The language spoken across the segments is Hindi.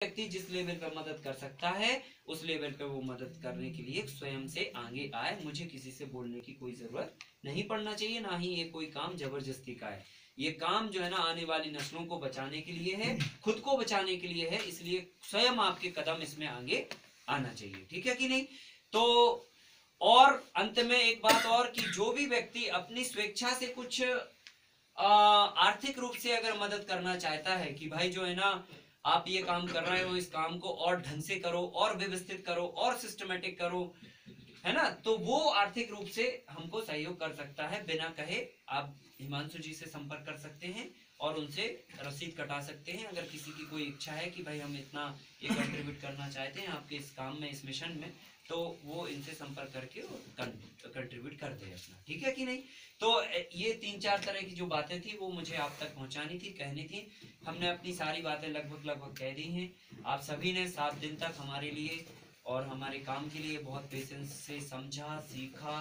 व्यक्ति जिस लेवल पर मदद कर सकता है उस लेवल पे वो मदद करने के लिए स्वयं से आगे आए। मुझे किसी से बोलने की कोई जरूरत नहीं पड़ना चाहिए, ना ही ये कोई काम जबरदस्ती का है। ये काम जो है ना आने वाली नस्लों को बचाने के लिए है, खुद को बचाने के लिए है, इसलिए स्वयं आपके कदम इसमें आगे आना चाहिए। ठीक है कि नहीं? तो और अंत में एक बात और कि जो भी व्यक्ति अपनी स्वेच्छा से कुछ आर्थिक रूप से अगर मदद करना चाहता है कि भाई जो है ना आप ये काम कर रहे हो, इस काम को और ढंग से करो, और व्यवस्थित करो, और सिस्टमेटिक करो, है ना, तो वो आर्थिक रूप से हमको सहयोग कर सकता है। बिना कहे आप हिमांशु जी से संपर्क कर सकते हैं और उनसे रसीद कटा सकते हैं। अगर किसी की कोई इच्छा है कि भाई हम इतना ये कंट्रीब्यूट करना चाहते हैं आपके इस काम में, इस मिशन में, तो वो इनसे संपर्क करके कंट्रीब्यूट करते हैं अपना। ठीक है कि नहीं? तो ये 3-4 तरह की जो बातें थी वो मुझे आप तक पहुंचानी थी, कहनी थी। हमने अपनी सारी बातें लगभग कह दी हैं। आप सभी ने 7 दिन तक हमारे लिए और हमारे काम के लिए बहुत पेशेंस से समझा, सीखा,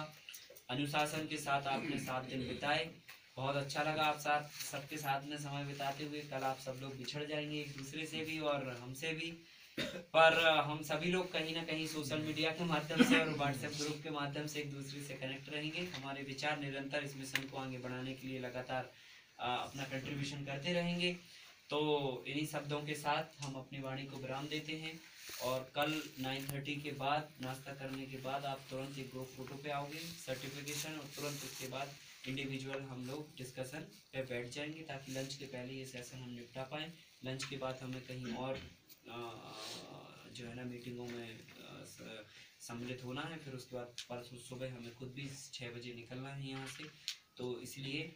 अनुशासन के साथ आपने 7 दिन बिताए। बहुत अच्छा लगा आप सबके साथ में समय बिताते हुए। कल आप सब लोग बिछड़ जाएंगे एक दूसरे से भी और हमसे भी, पर हम सभी लोग कहीं ना कहीं सोशल मीडिया के माध्यम से और व्हाट्सएप ग्रुप के माध्यम से एक दूसरे से कनेक्ट रहेंगे। हमारे विचार निरंतर इस मिशन को आगे बढ़ाने के लिए लगातार अपना कंट्रीब्यूशन करते रहेंगे। तो इन्हीं शब्दों के साथ हम अपनी वाणी को विराम देते हैं और कल 9:30 के बाद, नाश्ता करने के बाद आप तुरंत एक ग्रुप फोटो पे आओगे, सर्टिफिकेशन, और तुरंत उसके बाद इंडिविजुअल हम लोग डिस्कशन पे बैठ जाएंगे ताकि लंच के पहले ये सेशन हम निपटा पाएँ। लंच के बाद हमें कहीं और जो है ना मीटिंगों में सम्मिलित होना है। फिर उसके बाद परसों सुबह हमें खुद भी 6 बजे निकलना है यहाँ से। तो इसलिए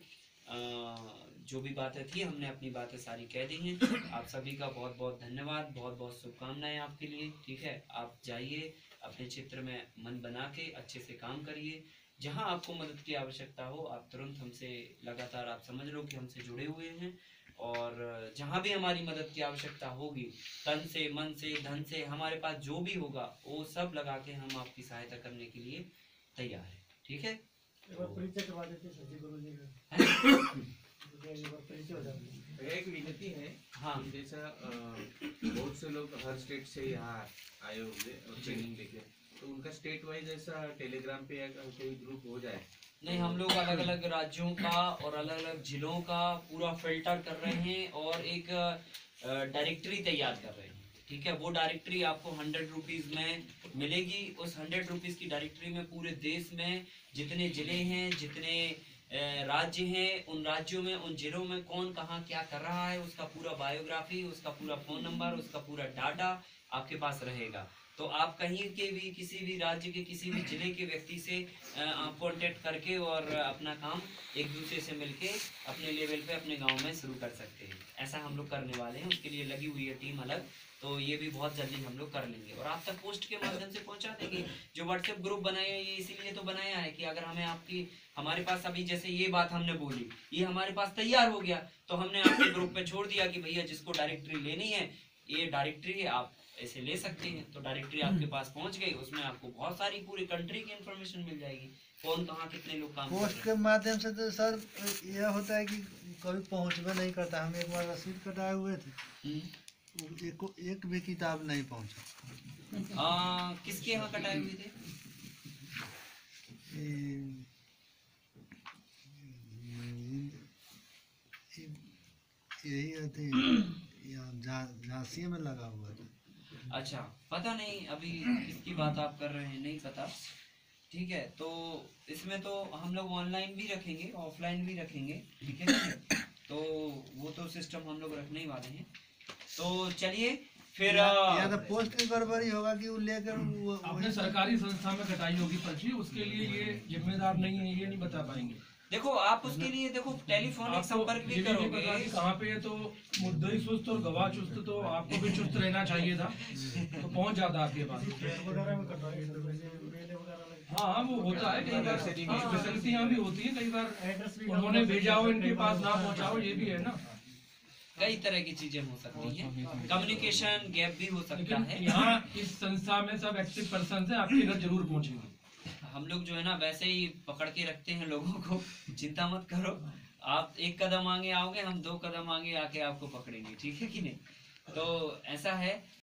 जो भी बातें थी हमने अपनी बातें सारी कह दी हैं। आप सभी का बहुत बहुत धन्यवाद, बहुत बहुत शुभकामनाएं आपके लिए। ठीक है, आप जाइए अपने क्षेत्र में मन बना के अच्छे से काम करिए। जहां आपको मदद की आवश्यकता हो आप तुरंत हमसे, लगातार आप समझ लो कि हमसे जुड़े हुए हैं, और जहां भी हमारी मदद की आवश्यकता होगी, तन से, मन से, धन से, हमारे पास जो भी होगा वो सब लगा के हम आपकी सहायता करने के लिए तैयार है। ठीक है? एक विनती है। हाँ, जैसा बहुत से लोग हर स्टेट से यहाँ आए होंगे और ट्रेनिंग लेके, तो उनका स्टेट वाइज ऐसा टेलीग्राम पे कोई ग्रुप हो जाए? नहीं, हम लोग अलग अलग राज्यों का और अलग अलग जिलों का पूरा फिल्टर कर रहे हैं और एक डायरेक्टरी तैयार कर रहे हैं। ठीक है, वो डायरेक्टरी आपको 100 रुपीज में मिलेगी। उस 100 रुपीज की डायरेक्टरी में पूरे देश में जितने जिले हैं, जितने राज्य हैं, उन राज्यों में, उन जिलों में कौन कहाँ क्या कर रहा है, उसका पूरा बायोग्राफी, उसका पूरा फोन नंबर, उसका पूरा डाटा आपके पास रहेगा। तो आप कहीं के भी, किसी भी राज्य के, किसी भी जिले के व्यक्ति से कांटेक्ट करके और अपना काम एक दूसरे से मिलके अपने लेवल पे, अपने गांव में शुरू कर सकते हैं। ऐसा हम लोग करने वाले हैं, उसके लिए लगी हुई है टीम अलग। तो ये भी बहुत जल्दी हम लोग कर लेंगे और आप तक पोस्ट के माध्यम से पहुंचा देंगे। जो व्हाट्सएप ग्रुप बनाया है ये इसीलिए तो बनाया है कि अगर हमें आपकी, हमारे पास अभी जैसे ये बात हमने बोली, ये हमारे पास तैयार हो गया, तो हमने आपके ग्रुप पे छोड़ दिया कि भैया जिसको डायरेक्टरी लेनी है, ये डायरेक्टरी है, आप ऐसे ले सकते हैं। तो डायरेक्टरी आपके पास पहुंच गई, उसमें आपको बहुत सारी पूरी कंट्री की इंफॉर्मेशन मिल जाएगी, कौन कहाँ कितने लोग काम पोस्ट के माध्यम से। तो सर यह होता है कि कभी पहुंचवे नहीं करता। हम एक बार रसीद कटाए हुए थे, एक भी किताब नहीं पहुंचा। किसके यहाँ कटाए हुए थे? यही थी, झांसी में लगा हुआ था। अच्छा, पता नहीं अभी किसकी बात आप कर रहे हैं, नहीं पता। ठीक है, तो इसमें तो हम लोग ऑनलाइन भी रखेंगे, ऑफलाइन भी रखेंगे। ठीक है, तो वो तो सिस्टम हम लोग रखने ही वाले हैं। तो चलिए फिर या तो पोस्ट की गड़बड़ी होगा कि वो लेकर अपने सरकारी संस्था में कटाई होगी पर्ची, उसके लिए ये जिम्मेदार नहीं है, ये नहीं बता पाएंगे। देखो आप उसके लिए देखो टेलीफोनिक संपर्क भी करोगे। कहाँ पे है, तो मुद्दई सुस्त और गवाह चुस्त, तो आपको भी चुस्त रहना चाहिए था, तो पहुंच जाता आपके पास। हाँ, वो होता है कई बार, फैसिलिटियाँ भी होती है कई बार, उन्होंने भेजा हो इनके पास ना पहुँचा हो, ये भी है ना। कई तरह की चीजें हो सकती हैं, कम्युनिकेशन गैप भी हो सकता है। यहाँ इस संस्था में सब एक्टिव पर्सन है, आपके घर जरूर पहुँचेंगे। हम लोग जो है ना वैसे ही पकड़ के रखते हैं लोगों को, चिंता मत करो। आप 1 कदम आगे आओगे, हम 2 कदम आगे आके आपको पकड़ेंगे। ठीक है कि नहीं? तो ऐसा है।